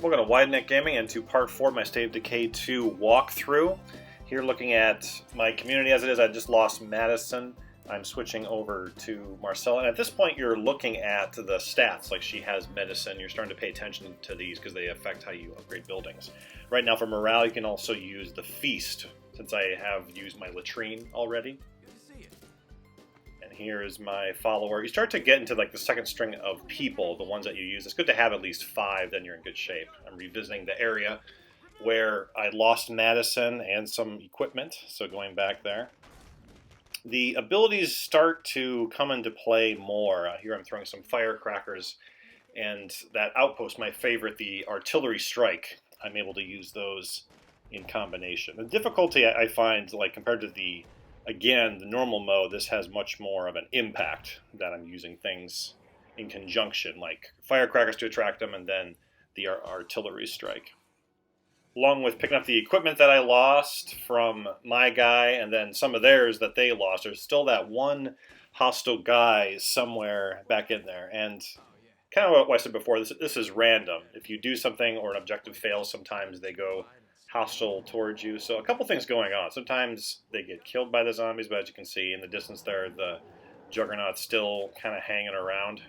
Welcome to Wide Neck Gaming and to part 4 of my State of Decay 2 walkthrough. Here looking at my community as it is, I just lost Madisyn. I'm switching over to Marcella, and at this point you're looking at the stats, like she has Madisyn. You're starting to pay attention to these because they affect how you upgrade buildings. Right now for morale you can also use the Feast, since I have used my latrine already. And here is my follower. You start to get into like the second string of people, the ones that you use. It's good to have at least 5, then you're in good shape. I'm revisiting the area where I lost Madisyn and some equipment, so going back there. The abilities start to come into play more. Here I'm throwing some firecrackers, and that outpost, my favorite, the artillery strike, I'm able to use those in combination. The difficulty I find, like compared to the normal mode, this has much more of an impact that I'm using things in conjunction, like firecrackers to attract them, and then the artillery strike. Along with picking up the equipment that I lost from my guy, and then some of theirs that they lost. There's still that one hostile guy somewhere back in there. And kind of what I said before, this is random. If you do something or an objective fails, sometimes they go hostile towards you. So a couple things going on. Sometimes they get killed by the zombies, but as you can see in the distance there, the Juggernaut's still kind of hanging around.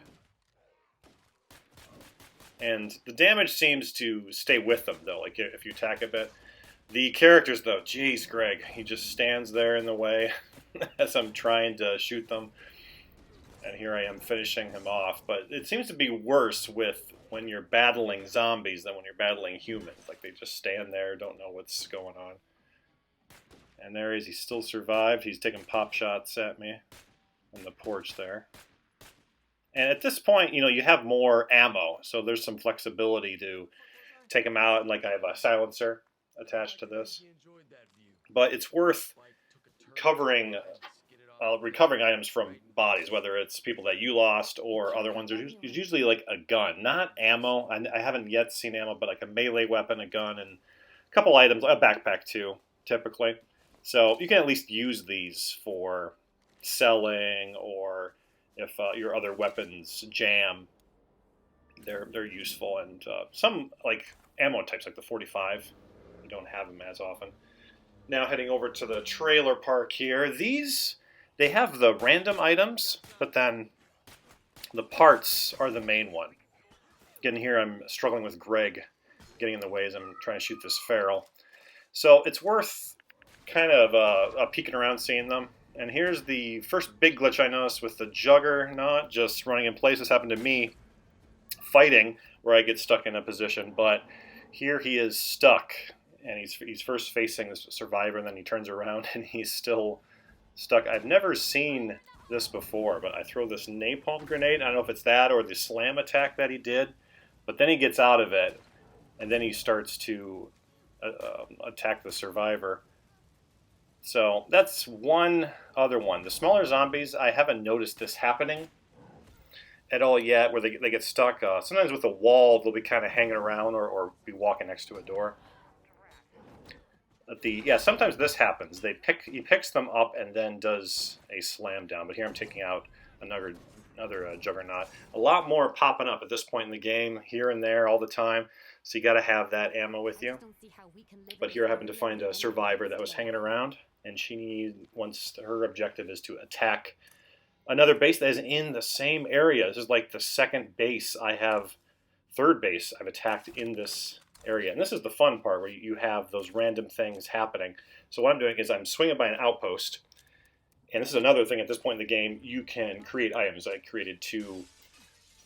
And the damage seems to stay with them, though, like if you attack a bit. The characters, though, jeez, Greg, he just stands there in the way as I'm trying to shoot them. And here I am finishing him off. But it seems to be worse with when you're battling zombies than when you're battling humans. Like, they just stand there, don't know what's going on. And there he is. He still survived. He's taking pop shots at me on the porch there. And at this point, you know, you have more ammo, so there's some flexibility to take them out. And like I have a silencer attached to this. But it's worth recovering items from bodies, whether it's people that you lost or other ones. There's usually like a gun, not ammo. I haven't yet seen ammo, but like a melee weapon, a gun, and a couple items, a backpack too, typically. So you can at least use these for selling, or if your other weapons jam, they're useful. And some like ammo types, like the 45, you don't have them as often. Now heading over to the trailer park here. These, they have the random items, but then the parts are the main one. Again, here I'm struggling with Greg getting in the way as I'm trying to shoot this feral. So it's worth kind of peeking around seeing them. And here's the first big glitch I noticed with the Juggernaut just running in place. This happened to me fighting, where I get stuck in a position. But here he is stuck, and he's first facing this survivor, and then he turns around, and he's still stuck. I've never seen this before, but I throw this napalm grenade. I don't know if it's that or the slam attack that he did. But then he gets out of it, and then he starts to attack the survivor. So that's one other one. The smaller zombies, I haven't noticed this happening at all yet, where they get stuck. Sometimes with a wall, they'll be kind of hanging around or be walking next to a door. But sometimes this happens. He picks them up and then does a slam down. But here I'm taking out another Juggernaut. A lot more popping up at this point in the game, here and there, all the time. So you got to have that ammo with you. But here I happen to find a survivor that was hanging around. And her objective is to attack another base that is in the same area. This is like the second base third base I've attacked in this area. And this is the fun part, where you have those random things happening. So what I'm doing is I'm swinging by an outpost. And this is another thing at this point in the game, you can create items. I created 2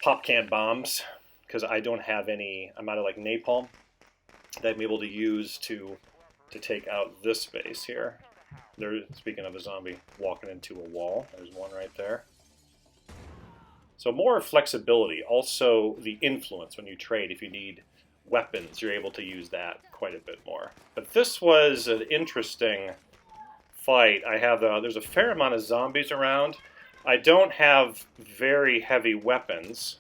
pop can bombs, because I don't have any, I'm out of like napalm, that I'm able to use to take out this base here. Speaking of a zombie walking into a wall, there's one right there. So more flexibility. Also the influence when you trade. If you need weapons, you're able to use that quite a bit more. But this was an interesting fight. There's a fair amount of zombies around. I don't have very heavy weapons,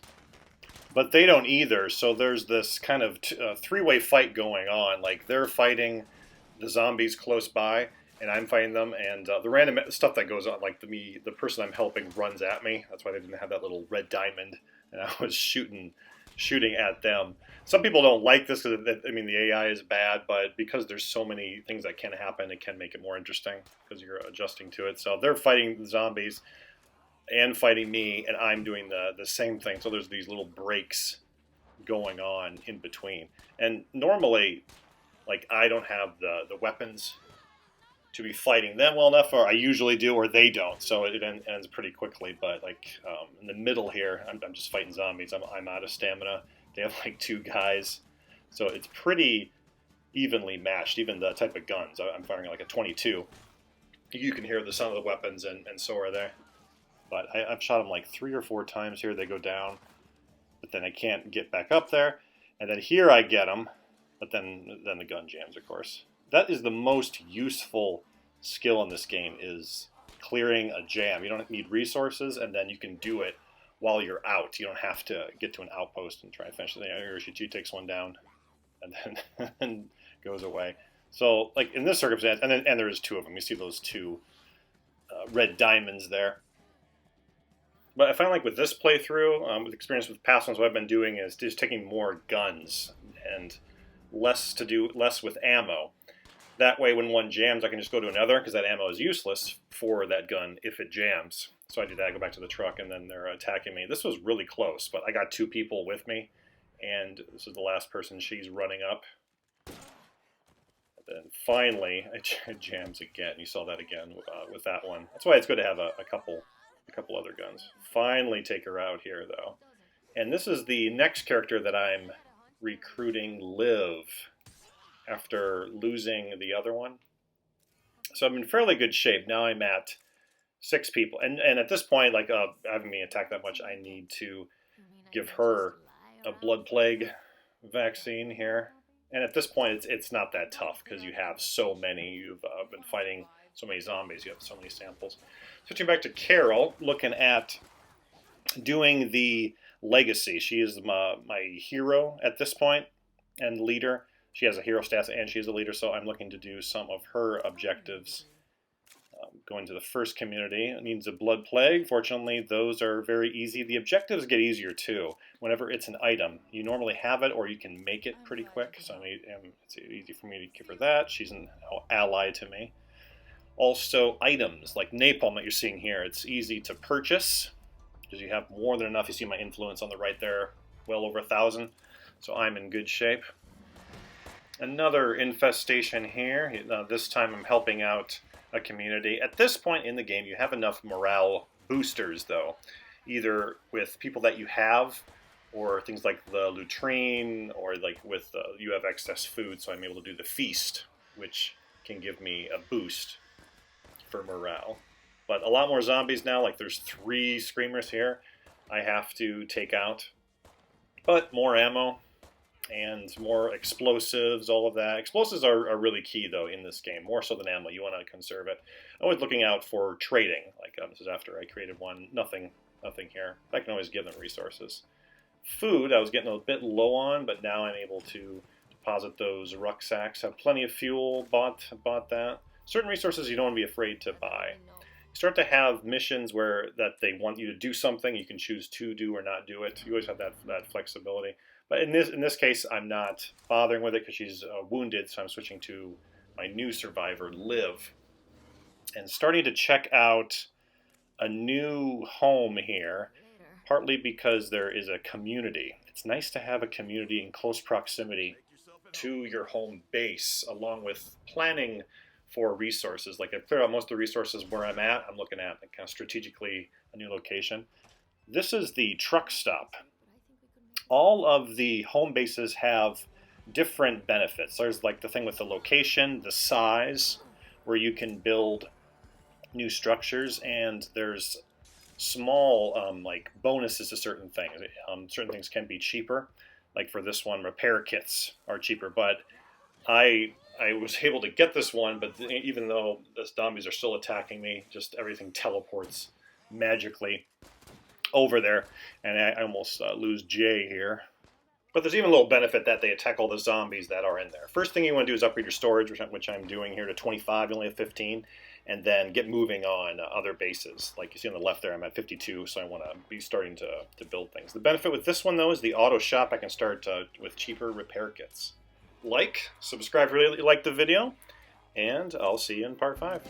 but they don't either. So there's this kind of three-way fight going on. Like, they're fighting the zombies close by, and I'm fighting them, and the random stuff that goes on, like the person I'm helping runs at me. That's why they didn't have that little red diamond, and I was shooting shooting at them. Some people don't like this because, I mean, the AI is bad, but because there's so many things that can happen, it can make it more interesting because you're adjusting to it. So they're fighting the zombies and fighting me, and I'm doing the same thing. So there's these little breaks going on in between. And normally, like, I don't have the weapons to be fighting them well enough, or I usually do, or they don't. So it ends pretty quickly. But like in the middle here, I'm just fighting zombies. I'm out of stamina. They have like 2 guys, so it's pretty evenly matched. Even the type of guns, I'm firing like a 22. You can hear the sound of the weapons, and so are they. But I've shot them like 3 or 4 times here. They go down, but then I can't get back up there. And then here I get them, but then the gun jams, of course. That is the most useful skill in this game, is clearing a jam. You don't need resources, and then you can do it while you're out. You don't have to get to an outpost and try and finish it. She takes one down and then and goes away. So, like in this circumstance, and there's 2 of them. You see those 2 red diamonds there. But I find like with this playthrough, with experience with past ones, what I've been doing is just taking more guns and less with ammo. That way, when one jams, I can just go to another, because that ammo is useless for that gun if it jams. So I do that, I go back to the truck, and then they're attacking me. This was really close, but I got 2 people with me, and this is the last person. She's running up. And then finally, it jams again. You saw that again with that one. That's why it's good to have a couple other guns. Finally take her out here, though. And this is the next character that I'm recruiting, Liv, after losing the other one. So I'm in fairly good shape. Now I'm at 6 people. And at this point, like having me attack that much, I need to give her a blood plague vaccine here. And at this point, it's not that tough because you have so many. You've been fighting so many zombies. You have so many samples. Switching back to Carol, looking at doing the legacy. She is my hero at this point and leader. She has a hero status and she's a leader, so I'm looking to do some of her objectives. Going to the first community, it needs a blood plague. Fortunately, those are very easy. The objectives get easier too. Whenever it's an item, you normally have it or you can make it pretty quick. So it's easy for me to give her that. She's an ally to me. Also, items like napalm that you're seeing here. It's easy to purchase because you have more than enough. You see my influence on the right there, well over 1,000. So I'm in good shape. Another infestation here. This time I'm helping out a community. At this point in the game, you have enough morale boosters, though, either with people that you have, or things like the latrine, or like with you have excess food, so I'm able to do the feast, which can give me a boost for morale. But a lot more zombies now. Like there's 3 screamers here I have to take out, but more ammo and more explosives, all of that. Explosives are really key, though, in this game, more so than ammo. You want to conserve it. I'm always looking out for trading. Like, this is after I created one. Nothing here. I can always give them resources. Food, I was getting a bit low on, but now I'm able to deposit those rucksacks. Have plenty of fuel, bought that. Certain resources you don't want to be afraid to buy. You start to have missions where that they want you to do something. You can choose to do or not do it. You always have that flexibility. But in this case, I'm not bothering with it because she's wounded, so I'm switching to my new survivor, Liv, and starting to check out a new home here, partly because there is a community. It's nice to have a community in close proximity to your home base, along with planning for resources. Like, I've cleared out most of the resources where I'm at. I'm looking at kind of strategically a new location. This is the truck stop. All of the home bases have different benefits. There's like the thing with the location, the size, where you can build new structures, and there's small like bonuses to certain things. Certain things can be cheaper. Like for this one, repair kits are cheaper, but I was able to get this one, but even though the zombies are still attacking me, just everything teleports magically over there, and I almost lose Jay here. But there's even a little benefit that they attack all the zombies that are in there. First thing you want to do is upgrade your storage, which I'm doing here to 25. You only have 15. and then get moving on other bases. Like you see on the left there, I'm at 52, so I want to be starting to build things. The benefit with this one, though, is the auto shop. I can start with cheaper repair kits. Like, subscribe if you really like the video, and I'll see you in part 5.